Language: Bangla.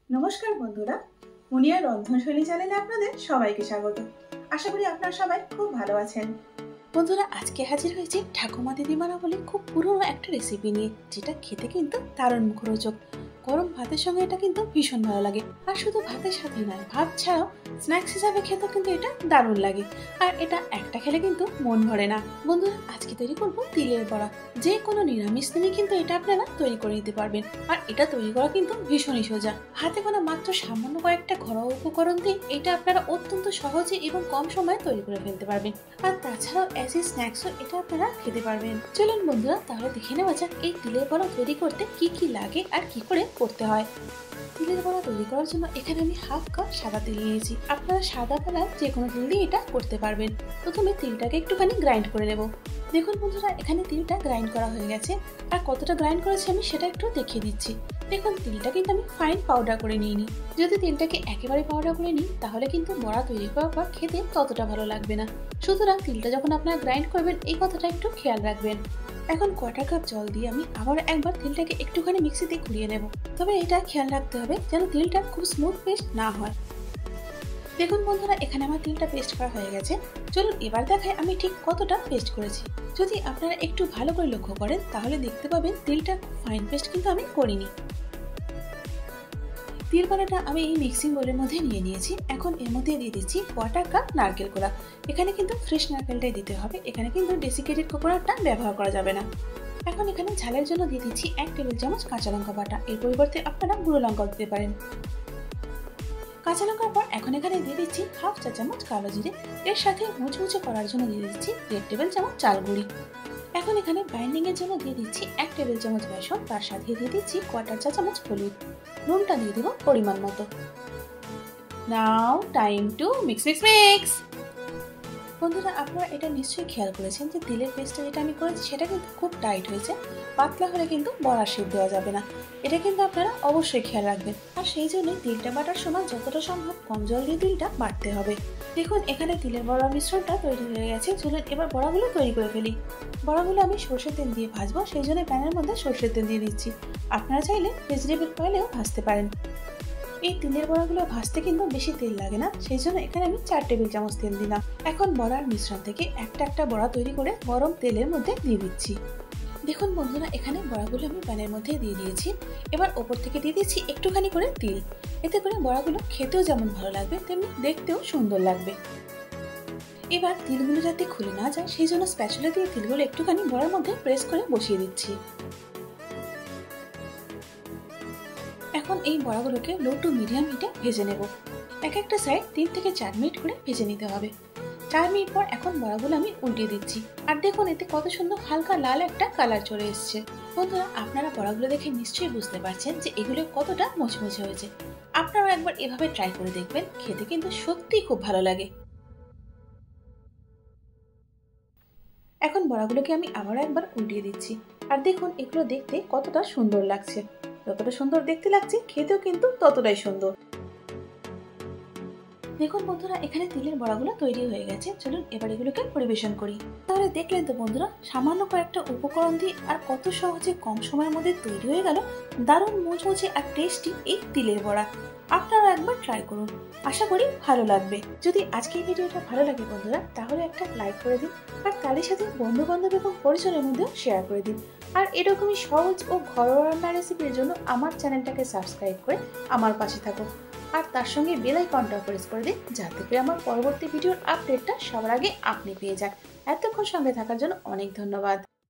নমস্কার বন্ধুরা, মুনিয়ার রন্ধনশৈলী চ্যানেলে আপনাদের সবাইকে স্বাগত। আশা করি আপনারা সবাই খুব ভালো আছেন। বন্ধুরা, আজকে হাজির হয়েছি ঠাকুমা দিদিমারা বলে খুব পুরনো একটা রেসিপি নিয়ে, যেটা খেতে কিন্তু দারুণ মুখরোচক। গরম ভাতের সঙ্গে এটা কিন্তু ভীষণ ভালো লাগে। আর শুধু ভাতের সাথে নয়, ভাত ছাড়াও স্ন্যাক্স হিসাবে খেতেও কিন্তু এটা দারুণ লাগে। আর এটা একটা খেলে কিন্তু মন ভরে না। বন্ধুরা, আজকে তৈরি করবো তিলের বড়া। যে কোনো নিরামিষ দিনে কিন্তু এটা আপনারা তৈরি করে নিতে পারবেন। আর এটা তৈরি করা কিন্তু ভীষণই সোজা। হাতে গোনা মাত্র সামান্য কয়েকটা ঘরোয়া উপকরণ দিয়ে এটা আপনারা অত্যন্ত সহজে এবং কম সময়ে তৈরি করে ফেলতে পারবেন। আর তাছাড়াও অ্যাজ এ স্ন্যাক্সও এটা আপনারা খেতে পারবেন। চলুন বন্ধুরা, তাহলে দেখে নেওয়া যাক এই তিলের বড়া তৈরি করতে কি কি লাগে আর কি করে করতে হয়। তিলের বড়া তৈরি করার জন্য এখানে আমি হাফ কাপ সাদা তিল নিয়েছি। আপনারা সাদা কালার যে কোনো তিল দিয়ে এটা করতে পারবেন। প্রথমে তিলটাকে একটুখানি গ্রাইন্ড করে নেব। দেখুন বন্ধুরা, এখানে তিলটা গ্রাইন্ড করা হয়ে গেছে। আর কতটা গ্রাইন্ড করেছি আমি সেটা একটু দেখিয়ে দিচ্ছি। দেখুন, তিলটা কিন্তু আমি ফাইন পাউডার করে নিইনি। যদি তিলটাকে একেবারে পাউডার করে নিই তাহলে কিন্তু বড়া তৈরি করার পর খেতে ততটা ভালো লাগবে না। সুতরাং তিলটা যখন আপনারা গ্রাইন্ড করবেন এই কথাটা একটু খেয়াল রাখবেন। এখন কোয়ার্টার কাপ জল দিয়ে আমি আবার একবার তিলটাকে একটুখানি মিক্সিতে ঘুরিয়ে নেব। তবে এটা খেয়াল রাখতে হবে যেন তিলটা খুব স্মুথ পেস্ট না হয়। দেখুন বন্ধুরা, এখানে আমার তিলটা পেস্ট করা হয়ে গেছে। চলুন এবার দেখাই আমি ঠিক কতটা পেস্ট করেছি। যদি আপনারা একটু ভালো করে লক্ষ্য করেন তাহলে দেখতে পাবেন তিলটা খুব ফাইন পেস্ট কিন্তু আমি করিনি। তিল বড়াটা আমি এই মিক্সিং বোলের মধ্যে নিয়ে নিয়েছি। এখন এর মধ্যে দিয়ে দিচ্ছি কোয়ার্টার কাপ নারকেল কোড়া। এখানে কিন্তু ফ্রেশ নারকেলটাই দিতে হবে, এখানে কিন্তু ডেসিকেটেড কোকোনাটটা ব্যবহার করা যাবে না। এখন এখানে ঝালের জন্য দিয়ে দিচ্ছি 1 টেবিল চামচ কাঁচা লঙ্কা বাটা। এর পরিবর্তে আপনারা গুঁড়ো লঙ্কাও দিতে পারেন। কাঁচা লঙ্কার পর এখন এখানে দিয়ে দিচ্ছি হাফ চা চামচ কালো জিরে। এর সাথে মুচমুচে করার জন্য দিয়ে দিচ্ছি 1 টেবিল চামচ চাল গুঁড়ি। এখন এখানে বাইন্ডিং এর জন্য দিয়ে দিচ্ছি 1 টেবিল চামচ বেসন, তার সাথে দিয়ে দিচ্ছি কোয়ার্টার চা চামচ হলুদ। নুনটা দিয়ে দিব পরিমাণ মতো। Now time to mix mix mix. বন্ধুরা, আপনারা এটা নিশ্চয়ই খেয়াল করেছেন যে তিলের পেস্টটা যেটা আমি করেছি সেটা কিন্তু খুব টাইট হয়েছে। পাতলা হলে কিন্তু বড়া শেপ দেওয়া যাবে না। এটা কিন্তু আপনারা অবশ্যই খেয়াল রাখবেন। আর সেই জন্যই তিলটা বাটার সময় যতটা সম্ভব কম জল দিয়ে তিলটা বাটতে হবে। দেখুন, এখানে তিলের বড়া মিশ্রণটা তৈরি হয়ে গেছে। চলুন এবার বড়াগুলো তৈরি করে ফেলি। বড়াগুলো আমি সরষের তেল দিয়ে ভাজবো, সেই জন্য প্যানের মধ্যে সরষের তেল দিয়ে দিচ্ছি। আপনারা চাইলে ভেজিটেবল অয়েলেও ভাজতে পারেন। এই তিলের বড়াগুলো ভাজতে কিন্তু বেশি তেল লাগে না, সেই জন্য এখানে আমি 4 টেবিল চামচ তেল দিলাম। এখন বড়ার মিশ্রণ থেকে একটা একটা বড়া তৈরি করে গরম তেলের মধ্যে দিয়ে দিচ্ছি। দেখুন বন্ধুরা, এখানে বড়াগুলো আমি প্যানের মধ্যে দিয়ে দিয়েছি। এবার ওপর থেকে দিয়ে দিচ্ছি একটুখানি করে তিল। এতে করে বড়াগুলো খেতেও যেমন ভালো লাগবে তেমনি দেখতেও সুন্দর লাগবে। এবার তিলগুলো যাতে খুলে না যায় সেই জন্য স্প্যাচুলা দিয়ে তিলগুলো একটুখানি বড়ার মধ্যে প্রেস করে বসিয়ে দিচ্ছি। এখন এই বড়াগুলোকে লো টু মিডিয়াম হিটে ভেজে নেব। এক একটা সাইড 3 থেকে 4 মিনিট করে ভেজে নিতে হবে। 4 মিনিট পর এখন বড়াগুলো আমি উল্টিয়ে দিচ্ছি। আর দেখুন এতে কত সুন্দর হালকা লাল একটা কালার চলে এসছে। বন্ধুরা, আপনারা বড়াগুলো দেখে নিশ্চয়ই বুঝতে পারছেন যে এগুলো কতটা মুচমুচে হয়েছে। আপনারাও একবার এভাবে ট্রাই করে দেখবেন, খেতে কিন্তু সত্যিই খুব ভালো লাগে। এখন বড়াগুলোকে আমি আবারও একবার উল্টিয়ে দিচ্ছি। আর দেখুন এগুলো দেখতে কতটা সুন্দর লাগছে। যতটা সুন্দর দেখতে লাগছে খেতেও কিন্তু ততটাই সুন্দর। দেখুন বন্ধুরা, এখানে তিলের বড়াগুলো তৈরি হয়ে গেছে। চলুন এবার এগুলোকে পরিবেশন করি। তাহলে দেখলেন তো বন্ধুরা, সামান্য কয়েকটা উপকরণ দিয়ে আর কত সহজে কম সময়ের মধ্যে তৈরি হয়ে গেল দারুণ মুচমুচে আর টেস্টি এই তিলের বড়া। আপনারা একবার ট্রাই করুন, আশা করি ভালো লাগবে। যদি আজকের ভিডিওটা ভালো লাগে বন্ধুরা, তাহলে একটা লাইক করে দিন। আর তাদের সাথে বন্ধু বান্ধব এবং পরিজনের মধ্যেও শেয়ার করে দিন। আর এরকমই সহজ ও ঘরোয়া রান্না রেসিপির জন্য আমার চ্যানেলটাকে সাবস্ক্রাইব করে আমার পাশে থাকুন। আর তার সঙ্গে বেল আইকনটা প্রেস করে দিন, যাতে করে আমার পরবর্তী ভিডিওর আপডেটটা সবার আগে আপনি পেয়ে যান। এতক্ষণ সঙ্গে থাকার জন্য অনেক ধন্যবাদ।